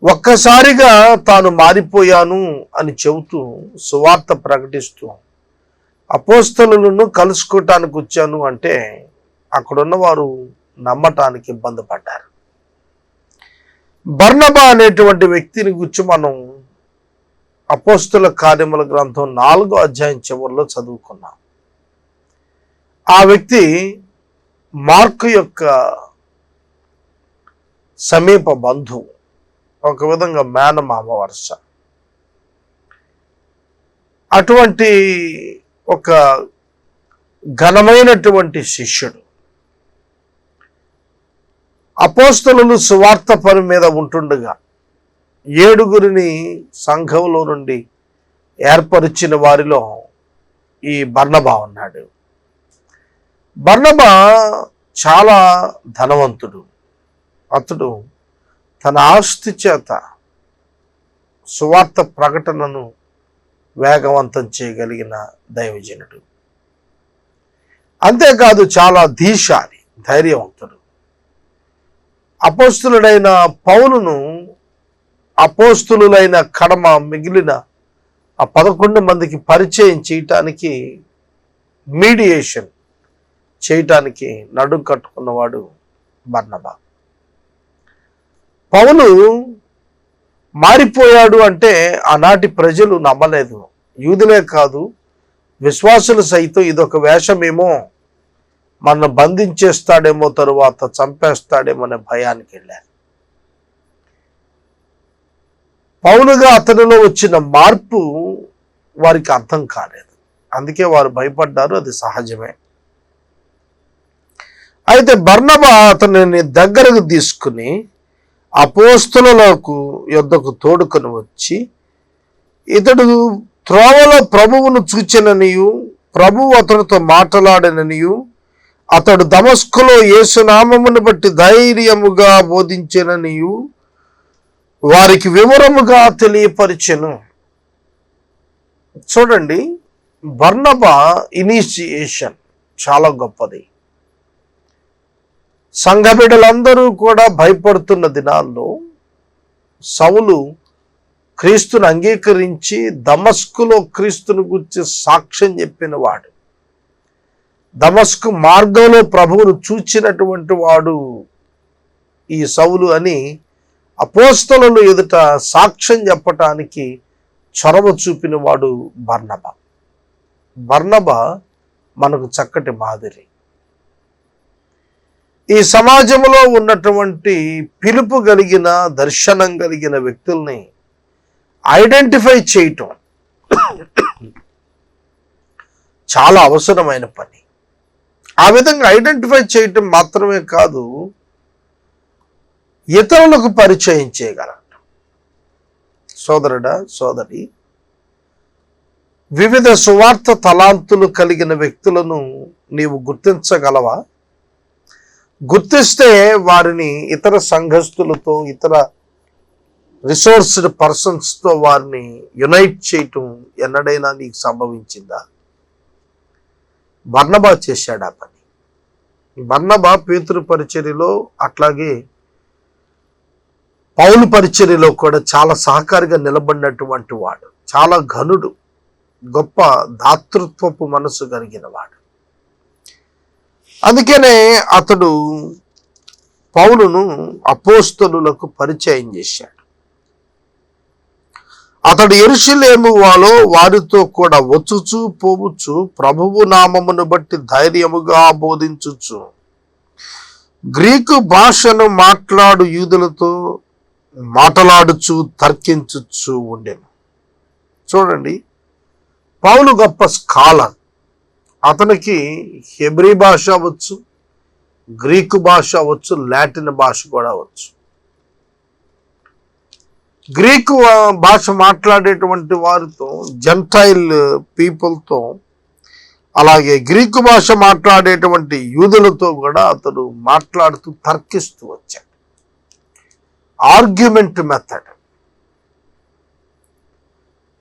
ఒక్కసారిగా తాను మారిపోయాను అని చెబుతూ సువార్త ప్రకటిస్తూ అపోస్తలులను కలుసుకోవటానికి వచ్చాను అంటే అక్కడున్న వారు నమ్మటానికి ఇబ్బంది పడ్డారు. బర్నబా అనేటువంటి వ్యక్తిని గురించి మనం అపోస్తల కార్యముల గ్రంథం 4వ అధ్యాయం చివరిలో చదువుకున్నాం. ఆ వ్యక్తి మార్కు యొక్క సమీప బంధువు, ఒక విధంగా మేనమామ వరుస. అటువంటి ఒక ఘనమైనటువంటి శిష్యుడు అపోస్తలులు సువార్త పని మీద ఉంటుండగా 7 సంఘంలో నుండి ఏర్పరిచిన వారిలో ఈ బర్నబా ఉన్నాడు. బర్నబా చాలా ధనవంతుడు. అతడు తన ఆస్తి చేత సువార్త ప్రకటనను వేగవంతం చేయగలిగిన దైవజనుడు. అంతేకాదు చాలా ధీశాలి, ధైర్యవంతుడు. అపోస్తులుడైన పౌలును అపోస్తులులైన కడమ మిగిలిన ఆ 11 మందికి పరిచయం చేయటానికి, మీడియేషన్ చేయటానికి నడుం కట్టుకున్నవాడు బర్నబా. పౌలు మారిపోయాడు అంటే ఆనాటి ప్రజలు నమ్మలేదు. యూదులే కాదు, విశ్వాసులు సైతం ఇదొక వేషమేమో, మన బంధించేస్తాడేమో, తరువాత చంపేస్తాడేమో అనే భయానికి వెళ్ళారు. పౌలుగా అతనిలో వచ్చిన మార్పు వారికి అర్థం కాలేదు. అందుకే వారు భయపడ్డారు. అది సహజమే. అయితే బర్నబా అతనిని దగ్గరకు తీసుకుని అపోస్తలులకు యొద్దకు తోడుకొని వచ్చి, ఇతడు త్రోవలో ప్రభువును చూచెననియు, ప్రభువు అతనితో మాట్లాడననియు, అతడు దమస్కులో యేసునామమును బట్టి ధైర్యముగా బోధించెననియు వారికి వివరముగా తెలియపరిచెను. చూడండి, బర్నబా ఇనిషియేషన్ చాలా గొప్పది. సంఘ బిడ్డలందరూ కూడా భయపడుతున్న దినాల్లో సౌలు క్రీస్తును అంగీకరించి దమస్కులో క్రీస్తును గురించి సాక్ష్యం చెప్పిన వాడు, దమస్కు మార్గంలో ప్రభువును చూచినటువంటి వాడు ఈ సౌలు అని అపోస్తలుల ఎదుట సాక్ష్యం చెప్పటానికి చొరవ చూపిన వాడు బర్నబా. బర్నబా మనకు చక్కటి మాదిరి. ఈ సమాజంలో ఉన్నటువంటి పిలుపు కలిగిన, దర్శనం కలిగిన వ్యక్తుల్ని ఐడెంటిఫై చేయటం చాలా అవసరమైన పని. ఆ విధంగా ఐడెంటిఫై చేయటం మాత్రమే కాదు, ఇతరులకు పరిచయం చేయగలట. సోదరుడా, సోదరి, వివిధ సువార్త తలాంతులు కలిగిన వ్యక్తులను నీవు గుర్తించగలవా? గుర్తిస్తే వారిని ఇతర సంఘస్థులతో, ఇతర రిసోర్స్డ్ పర్సన్స్తో వారిని యునైట్ చేయటం ఎన్నడైనా నీకు సంభవించిందా? బర్నబా చేశాడు ఆ పని. బర్నబా పేతురు పరిచర్యలో, అట్లాగే పౌలు పరిచర్యలో కూడా చాలా సహకారిగా నిలబడినటువంటి వాడు. చాలా ఘనుడు, గొప్ప దాతృత్వపు మనసు కలిగిన వాడు. అందుకనే అతడు పౌలును అపోస్తలులకు పరిచయం చేశాడు. అతడు యెరూషలేము వారితో కూడా వచ్చుచు పోవచ్చు, ప్రభువు నామమును బట్టి ధైర్యముగా బోధించుచు, గ్రీకు భాషను మాట్లాడు యూదులతో మాట్లాడుచు తర్కించుచు ఉండెను. చూడండి, పౌలు గొప్ప స్కాలర్. అతనికి హెబ్రీ భాష వచ్చు, గ్రీకు భాష వచ్చు, లాటిన్ భాష కూడా వచ్చు. గ్రీకు భాష మాట్లాడేటువంటి వారితో, జెంటైల్ పీపుల్తో, అలాగే గ్రీకు భాష మాట్లాడేటువంటి యూదులతో కూడా అతడు మాట్లాడుతూ తర్కిస్తూ వచ్చాడు. Argument method.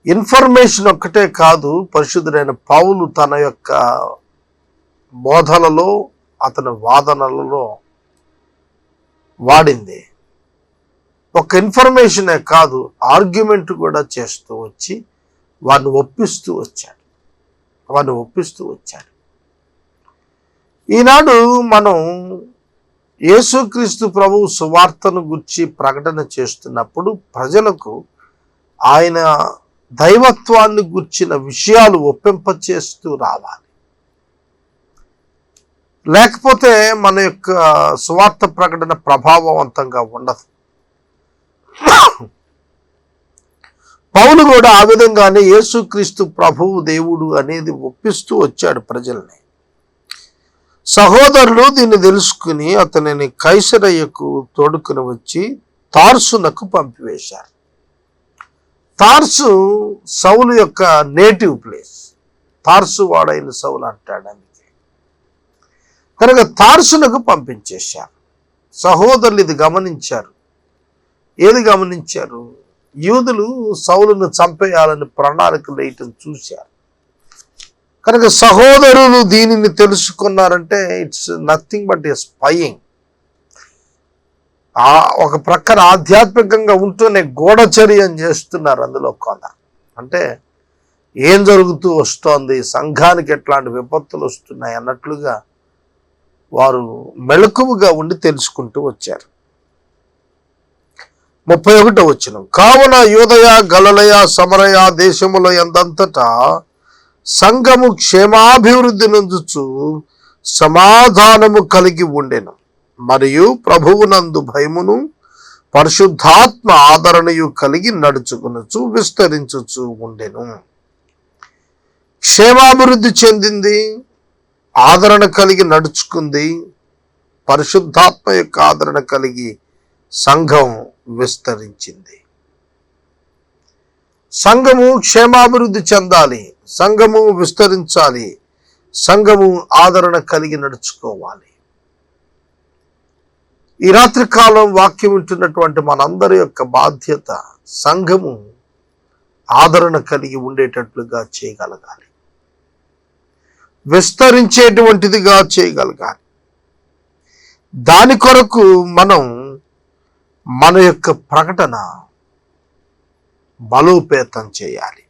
ఇన్ఫర్మేషన్ ఒక్కటే కాదు, పరిశుద్ధుడైన పౌలు తన యొక్క బోధనలో, అతని వాదనలలో వాడింది. ఒక ఇన్ఫర్మేషనే కాదు, ఆర్గ్యుమెంట్ కూడా చేస్తూ వచ్చి వారిని ఒప్పిస్తూ వచ్చాడు. ఈనాడు మనం యేసుక్రీస్తు ప్రభువు సువార్తను గురించి ప్రకటన చేస్తున్నప్పుడు ప్రజలకు ఆయన దైవత్వాన్ని గుర్చిన విషయాలు ఒప్పింపచేస్తూ రావాలి. లేకపోతే మన యొక్క సువార్త ప్రకటన ప్రభావవంతంగా ఉండదు. పౌలు కూడా ఆ విధంగానే యేసుక్రీస్తు ప్రభువు దేవుడు అనేది ఒప్పిస్తూ వచ్చాడు ప్రజల్ని. సహోదరులు దీన్ని తెలుసుకుని అతనిని కైసరయ్యకు తోడుకుని వచ్చి తార్సునకు పంపివేశారు. తార్సు సౌలు యొక్క నేటివ్ ప్లేస్. తార్సు వాడైన సౌలు అంటాడు అందుకే. కనుక తార్సునకు పంపించేశారు. సహోదరులు ఇది గమనించారు. ఏది గమనించారు? యూదులు సౌలును చంపేయాలని ప్రణాళిక వేయటం చూశారు. కనుక సహోదరులు దీనిని తెలుసుకున్నారంటే it's nothing but a spying. ఒక ప్రక్కన ఆధ్యాత్మికంగా ఉంటూనే గూఢచర్యం చేస్తున్నారు అందులో కొందరు. అంటే ఏం జరుగుతూ వస్తోంది, సంఘానికి ఎట్లాంటి విపత్తులు వస్తున్నాయి అన్నట్లుగా వారు మెలకువగా ఉండి తెలుసుకుంటూ వచ్చారు. 31వ వచనం, కావున యూదయ గలిలయ సమరయ దేశముల యందంతటా సంఘము క్షేమాభివృద్ధి నొందుచు సమాధానము కలిగి ఉండెను, మరియు ప్రభువునందు భయమును పరిశుద్ధాత్మ ఆదరణయు కలిగి నడుచుకునొచ్చు విస్తరించుచు ఉండెను. క్షేమాభివృద్ధి చెందింది, ఆదరణ కలిగి నడుచుకుంది, పరిశుద్ధాత్మ యొక్క ఆదరణ కలిగి సంఘం విస్తరించింది. సంఘము క్షేమాభివృద్ధి చెందాలి, సంఘము విస్తరించాలి, సంఘము ఆదరణ కలిగి నడుచుకోవాలి. ఈ రాత్రి కాలం వాక్యం వింటున్నటువంటి మనందరి యొక్క బాధ్యత సంఘము ఆదరణ కలిగి ఉండేటట్లుగా చేయగలగాలి, విస్తరించేటువంటిదిగా చేయగలగాలి. దాని కొరకు మనం మన యొక్క ప్రకటన బలోపేతం చేయాలి.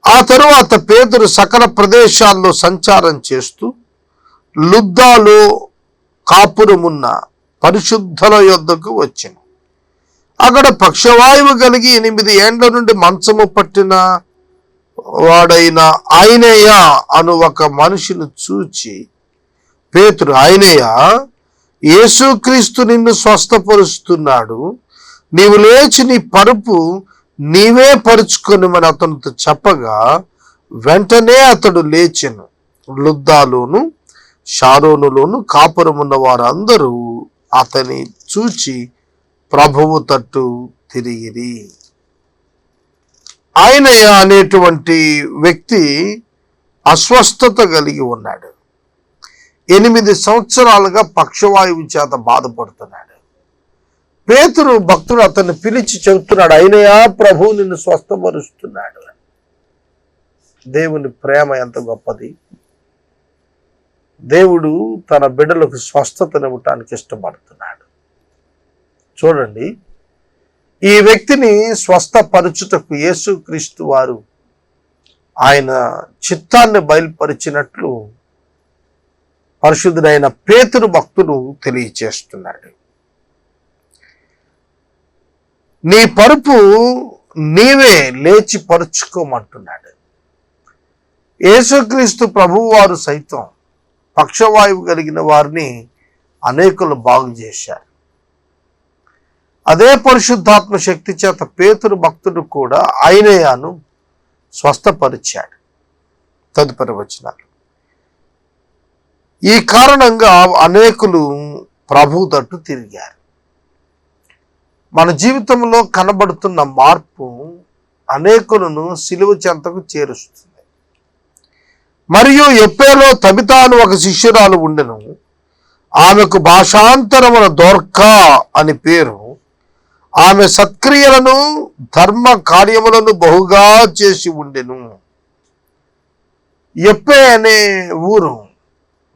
ఆ తరువాత పేతురు సకల ప్రదేశాల్లో సంచారం చేస్తూ లుద్దాలో కాపురమున్న పరిశుద్ధుల యొద్దకు వచ్చెను. అక్కడ పక్షవాయువు కలిగి 8 ఏండ్ల నుండి మంచము పట్టిన వాడైన ఐనేయ అను ఒక మనిషిని చూచి పేతురు, ఐనేయ, యేసుక్రీస్తు నిన్ను స్వస్థపరుస్తున్నాడు, నీవు లేచి నీ పరుపు నీవే పరుచుకొనిమని అతనితో చెప్పగా వెంటనే అతడు లేచెను. లుద్దాలోను షారోనులోను కాపురమున్న వారందరూ అతని చూచి ప్రభువు తట్టు తిరిగిరి. ఐనేయ అనేటువంటి వ్యక్తి అస్వస్థత కలిగి ఉన్నాడు. 8 సంవత్సరాలుగా పక్షవాయువు చేత బాధపడుతున్నాడు. పేతురు భక్తుడు అతన్ని పిలిచి చెబుతున్నాడు, ఐనేయ, ప్రభువు నిన్ను స్వస్థపరుస్తున్నాడు. దేవుని ప్రేమ ఎంత గొప్పది. దేవుడు తన బిడ్డలకు స్వస్థతనివ్వటానికి ఇష్టపడుతున్నాడు. చూడండి, ఈ వ్యక్తిని స్వస్థపరచుటకు యేసుక్రీస్తు వారు ఆయన చిత్తాన్ని బయలుపరిచినట్లు పరిశుద్ధుడైన పేతురు భక్తుడు తెలియచేస్తున్నాడు. నీ పరుపు నీవే లేచి పరుచుకోమంటున్నాడు. యేసుక్రీస్తు ప్రభువు వారు సైతం పక్షవాయువు కలిగిన వారిని అనేకులు బాగు చేశారు. అదే పరిశుద్ధాత్మ శక్తి చేత పేతురు భక్తుడు కూడా ఐనేయాను స్వస్థపరిచాడు. తదుపరి వచనాలు, ఈ కారణంగా అనేకులు ప్రభు తట్టు తిరిగారు. మన జీవితంలో కనబడుతున్న మార్పు అనేకులను సిలువ చెంతకు చేరుస్తుంది. మరియు యొప్పేలో తబితాను ఒక శిష్యురాలు ఉండెను. ఆమెకు భాషాంతరమున దోర్కా అని పేరు. ఆమె సత్క్రియలను ధర్మ కార్యములను బహుగా చేసి ఉండెను. యొప్పే అనే ఊరు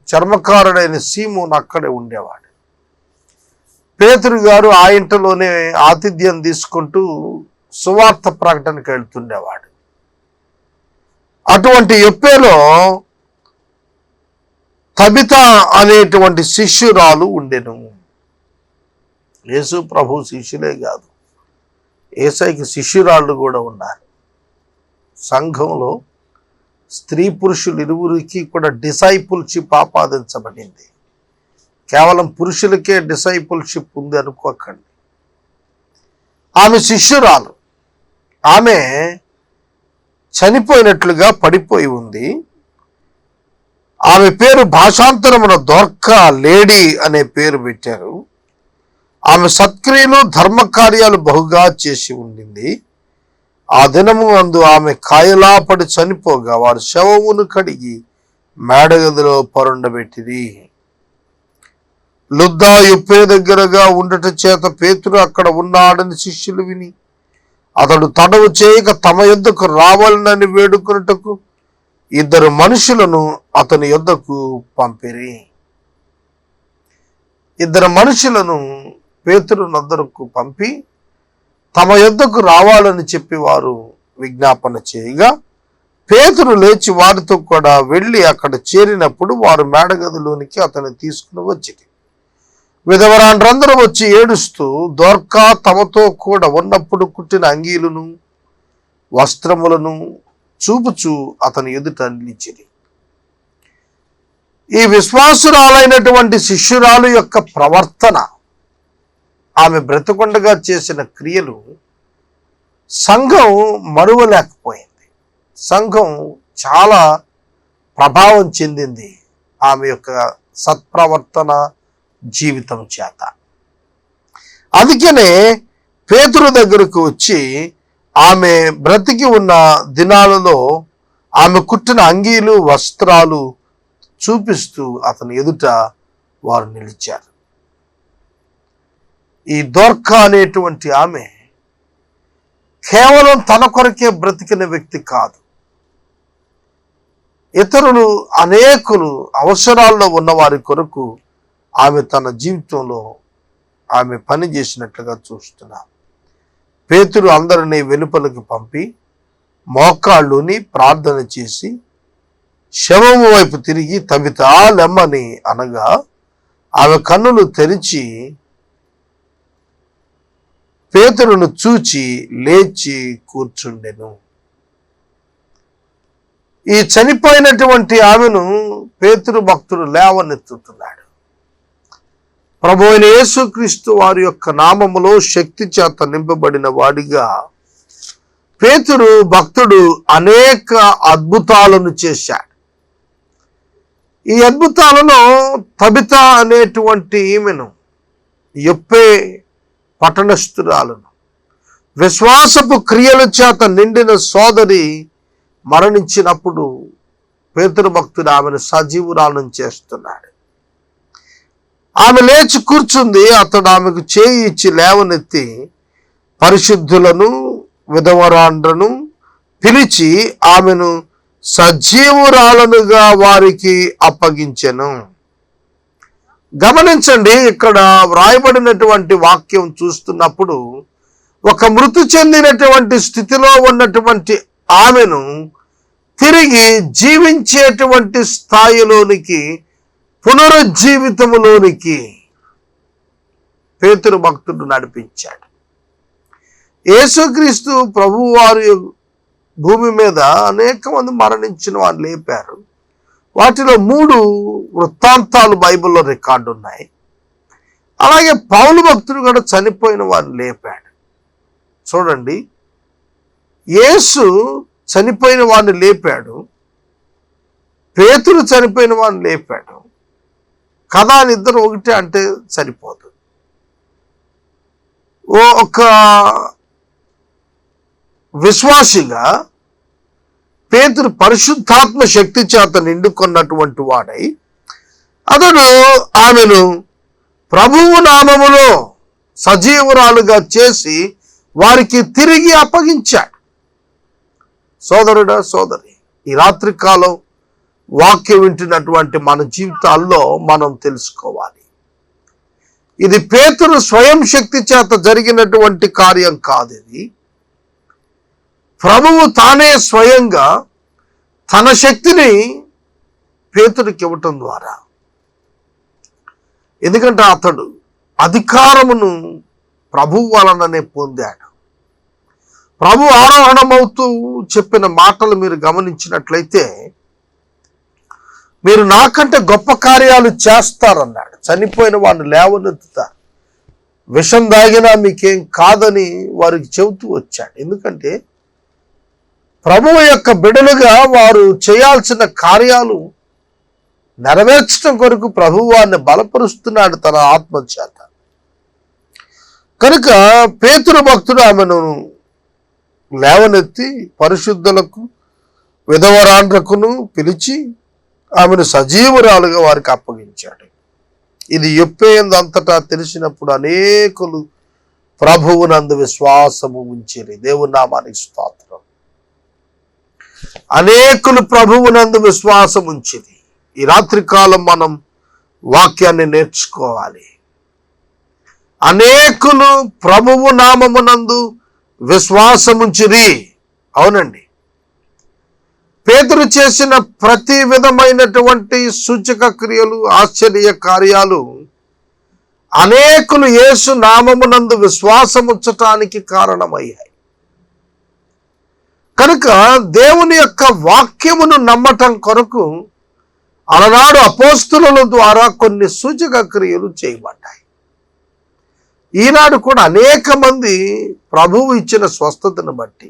చర్మకారుడైన సీమోను అక్కడే ఉండేవాడు. పేతురు గారు ఆ ఇంటిలోనే ఆతిథ్యం తీసుకుంటూ సువార్త ప్రకటనకు వెళ్తుండేవాడు. అటువంటి యొప్పేలో తబిత అనేటువంటి శిష్యురాలు ఉండెను. యేసు ప్రభు శిష్యులే కాదు, యేసయ్యకి శిష్యురాళ్ళు కూడా ఉన్నారు. సంఘంలో స్త్రీ పురుషులు ఇరువురికి కూడా డిసైపుల్షిప్ ఆపాదించబడింది. కేవలం పురుషులకే డిసైపుల్షిప్ ఉంది అనుకోకండి. ఆమె శిష్యురాలు, ఆమె చనిపోయినట్లుగా పడిపోయి ఉంది. ఆమె పేరు భాషాంతరమున దోర్కా లేడీ అనే పేరు పెట్టారు. ఆమె సత్క్రియలు ధర్మకార్యాలు బహుగా చేసి ఉండింది. ఆ దినము అందు ఆమె కాయలాపడి చనిపోగా వారు శవమును కడిగి మేడగదిలో పరుండబెట్టిరి. లుద్దా యొప్పే దగ్గరగా ఉండట చేత పేతురు అక్కడ ఉన్నాడని శిష్యులు విని అతడు తడవు చేయక తమ యొద్దకు రావాలని వేడుకొనుటకు 2 మనుషులను అతని యొద్దకు పంపిరి. 2 మనుషులను పేతురు నొద్దకు పంపి తమ యొద్దకు రావాలని చెప్పి వారు విజ్ఞాపన చేయగా పేతురు లేచి వారితో కూడా వెళ్ళి అక్కడ చేరినప్పుడు వారు మేడగదిలోనికి అతన్ని తీసుకుని వచ్చింది. విధవరాండ్రందరూ వచ్చి ఏడుస్తూ దోర్కా తమతో కూడా ఉన్నప్పుడు కుట్టిన అంగీలను వస్త్రములను చూపుచూ అతని ఎదుట నిలిచిరి. ఈ విశ్వాసురాలైనటువంటి శిష్యురాలు యొక్క ప్రవర్తన, ఆమె బ్రతకుండగా చేసిన క్రియలు సంఘం మరువలేకపోయింది. సంఘం చాలా ప్రభావం చెందింది ఆమె యొక్క సత్ప్రవర్తన జీవితం చేత. అందుకనే పేతురు దగ్గరకు వచ్చి ఆమె బ్రతికి ఉన్న దినాలలో ఆమె కుట్టిన అంగీలు వస్త్రాలు చూపిస్తూ అతని ఎదుట వారు నిలిచారు. ఈ దోర్కా అనేటువంటి ఆమె కేవలం తన కొరకే బ్రతికిన వ్యక్తి కాదు. ఇతరులు అనేకులు అవసరాల్లో ఉన్న వారి కొరకు ఆమె తన జీవితంలో ఆమె పని చేసినట్లుగా చూస్తున్నాం. పేతురు అందరినీ వెలుపలికి పంపి మోకాళ్ళుని ప్రార్థన చేసి శవము వైపు తిరిగి తబితా లెమ్మని అనగా ఆమె కన్నులు తెరిచి పేతురును చూచి లేచి కూర్చుండెను. ఈ చనిపోయినటువంటి ఆమెను పేతురు భక్తుడు లేవనెత్తుతున్నాడు. ప్రభు అయిన యేసుక్రీస్తు వారి యొక్క నామములో శక్తి చేత నింపబడిన వాడిగా పేతురు భక్తుడు అనేక అద్భుతాలను చేశాడు. ఈ అద్భుతాలను తబిత అనేటువంటి ఈమెను, యొప్పే పట్టణస్థురాలను, విశ్వాసపు క్రియల చేత నిండిన సోదరి మరణించినప్పుడు పేతురు భక్తుడు ఆమెను సజీవురాలను చేస్తున్నాడు. ఆమె లేచి కూర్చుంది. అతడు ఆమెకు చేయి ఇచ్చి లేవనెత్తి పరిశుద్ధులను విధవరాండ్రను పిలిచి ఆమెను సజీవురాలనుగా వారికి అప్పగించెను. గమనించండి, ఇక్కడ వ్రాయబడినటువంటి వాక్యం చూస్తున్నప్పుడు ఒక మృతి చెందినటువంటి స్థితిలో ఉన్నటువంటి ఆమెను తిరిగి జీవించేటువంటి స్థాయిలోనికి, పునరుజ్జీవితములోనికి పేతురు భక్తుడు నడిపించాడు. యేసుక్రీస్తు ప్రభువు వారి భూమి మీద అనేక మంది మరణించిన వారు లేపారు. వాటిలో 3 వృత్తాంతాలు బైబిల్లో రికార్డు ఉన్నాయి. అలాగే పౌలు భక్తుడు కూడా చనిపోయిన వారిని లేపాడు. చూడండి, యేసు చనిపోయిన వారిని లేపాడు, పేతురు చనిపోయిన వారిని లేపాడు. కదా అని ఇద్దరు ఒకటే అంటే సరిపోదు. ఒక విశ్వాసిగా పేతురు పరిశుద్ధాత్మ శక్తి చేత నిండుకున్నటువంటి వాడై అతడు ఆమెను ప్రభువు నామములో సజీవురాలుగా చేసి వారికి తిరిగి అప్పగించాడు. సోదరుడా, సోదరి, ఈ రాత్రి కాలం వాక్యం వింటున్నటువంటి మన జీవితాల్లో మనం తెలుసుకోవాలి, ఇది పేతురు స్వయం శక్తి చేత జరిగినటువంటి కార్యం కాదు. ఇది ప్రభువు తానే స్వయంగా తన శక్తిని పేతురికి ఇవ్వటం ద్వారా. ఎందుకంటే అతడు అధికారమును ప్రభువు వలననే పొందాడు. ప్రభు ఆరోహణమవుతూ చెప్పిన మాటలు మీరు గమనించినట్లయితే, మీరు నాకంటే గొప్ప కార్యాలు చేస్తారన్నాడు. చనిపోయిన వాడిని లేవనెత్తుతారు, విషం దాగినా మీకేం కాదని వారికి చెబుతూ వచ్చాడు. ఎందుకంటే ప్రభువు యొక్క బిడలుగా వారు చేయాల్సిన కార్యాలు నెరవేర్చడం కొరకు ప్రభువు వారిని బలపరుస్తున్నాడు తన ఆత్మ చేత. కనుక పేతురు భక్తుడు ఆమెను లేవనెత్తి పరిశుద్ధులకు విధవరాండ్రకును పిలిచి ఆమెను సజీవురాలుగా వారికి అప్పగించాడు. ఇది యొప్పేయందంతటా తెలిసినప్పుడు అనేకులు ప్రభువునందు విశ్వాసము ఉంచిరి. దేవుని నామానికి స్తోత్రం. అనేకులు ప్రభువునందు విశ్వాసం ఉంచిరి. ఈ రాత్రికాలం మనం వాక్యాన్ని నేర్చుకోవాలి. అనేకులు ప్రభువు నామమునందు విశ్వాసముంచిరి. అవునండి, పేతురు చేసిన ప్రతి విధమైనటువంటి సూచక క్రియలు, ఆశ్చర్య కార్యాలు అనేకులు యేసు నామమునందు విశ్వాసముంచటానికి కారణమయ్యాయి. కనుక దేవుని యొక్క వాక్యమును నమ్మటం కొరకు అలనాడు అపోస్తుల ద్వారా కొన్ని సూచక క్రియలు చేయబడ్డాయి. ఈనాడు కూడా అనేక మంది ప్రభువు ఇచ్చిన స్వస్థతను బట్టి,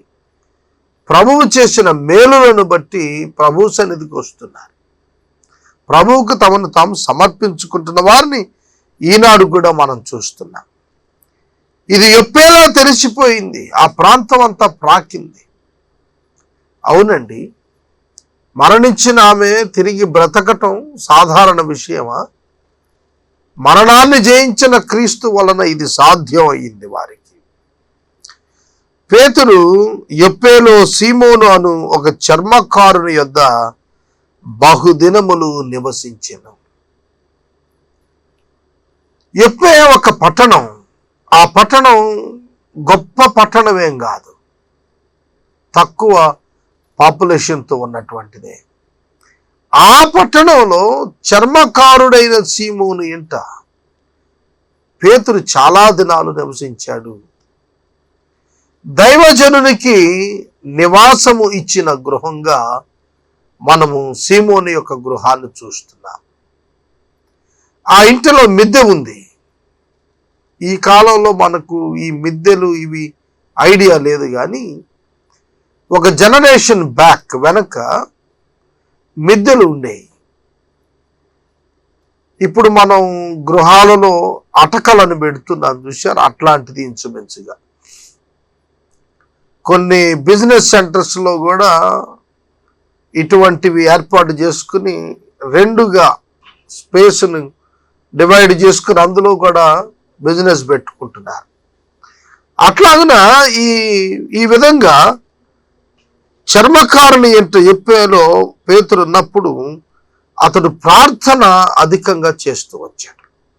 ప్రభువు చేసిన మేలులను బట్టి ప్రభు సన్నిధికి వస్తున్నారు. ప్రభువుకు తమను తాము సమర్పించుకుంటున్న వారిని ఈనాడు కూడా మనం చూస్తున్నాం. ఇది ఎప్పేలా తెలిసిపోయింది, ఆ ప్రాంతం అంతా ప్రాకింది. అవునండి, మరణించిన ఆమె తిరిగి బ్రతకటం సాధారణ విషయమా? మరణాన్ని జయించిన క్రీస్తు వలన ఇది సాధ్యం అయ్యింది వారికి. పేతురు యొప్పేలో సీమోను అను ఒక చర్మకారుని యొద్ద బహుదినములు నివసించెను. యొప్పే ఒక పట్టణం. ఆ పట్టణం గొప్ప పట్టణమేం కాదు, తక్కువ పాపులేషన్తో ఉన్నటువంటిదే. ఆ పట్టణంలో చర్మకారుడైన సీమోను ఇంట పేతురు చాలా దినాలు నివసించాడు. దైవజనునికి నివాసము ఇచ్చిన గృహంగా మనము సీమోను యొక్క గృహాన్ని చూస్తున్నాం. ఆ ఇంటిలో మిద్దె ఉంది. ఈ కాలంలో మనకు ఈ మిద్దెలు ఇవి ఐడియా లేదు, కానీ ఒక జనరేషన్ బ్యాక్ వెనక మిద్దెలు ఉండేవి. ఇప్పుడు మనం గృహాలలో అటకలను పెడుతున్నాం చూశారు, అట్లాంటిది ఇంచుమించుగా. కొన్ని బిజినెస్ సెంటర్స్లో కూడా ఇటువంటివి ఏర్పాటు చేసుకుని రెండుగా స్పేస్ను డివైడ్ చేసుకుని అందులో కూడా బిజినెస్ పెట్టుకుంటున్నారు. అట్లాగన ఈ విధంగా చర్మకారుని ఏంటో చెప్పేలో పేతురు ఉన్నప్పుడు అతడు ప్రార్థన అధికంగా చేస్తూ వచ్చాడు.